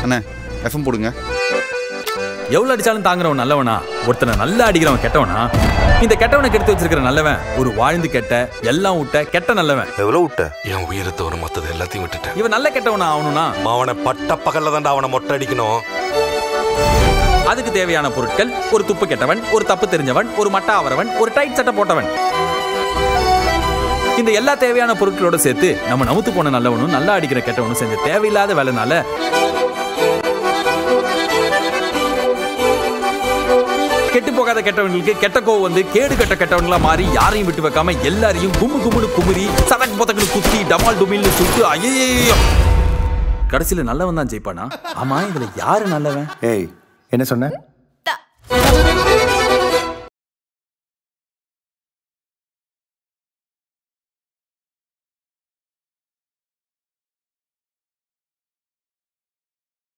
அண்ணா FM போடுங்க. எவ்வளவு அடிச்சாலும் தாங்குறவன் நல்லவனா, ஒருத்தனை நல்லா அடிக்கிறவன் கெட்டவனா? இந்த கெட்டவனை கெடுத்து வச்சிருக்கிற நல்லவன் ஒரு வாழ்ந்து கெட்ட எல்லாம் விட்ட கெட்ட நல்லவன். எவ்வளவு விட்ட? என் உயிரை தவிர மத்தது எல்லாத்தையும் விட்டுட்டேன். இவன் நல்ல கெட்டவனா ஆகணும்னா அவனை பட்ட பகல்ல தாண்டா அவனை மொட்டை அடிக்கணும். அதுக்கு தேவையான பொருட்கள்: ஒரு துப்பு கெட்டவன், ஒரு தப்பு தெரிஞ்சவன், ஒரு மட்டா அவரவன், ஒரு டைட் சட்டை போட்டவன். இந்த எல்லா தேவையான பொருட்களோட சேர்த்து நம்ம நவுத்து போன நல்லவனும் நல்லா அடிக்கிற கெட்டவனும் செஞ்ச தேவையில்லாத வேலைனால கெட்டு போகாத கெட்டவங்களுக்கு கெட்ட கோவம் வந்து கேடு கெட்ட கெட்டவங்களா மாறி யாரையும் விட்டு வைக்காம எல்லாரையும் கும்மு கும்முன்னு குமுறி சதக்கு பொத்தக்கு குத்தி டமால் டுமில்னு சுட்டு ஐயோ கடைசியில நல்லவன் தான் ஜெயிப்பானா? ஆமா, இதுல யாரு நல்லவன்? ஏய், என்ன சொன்ன?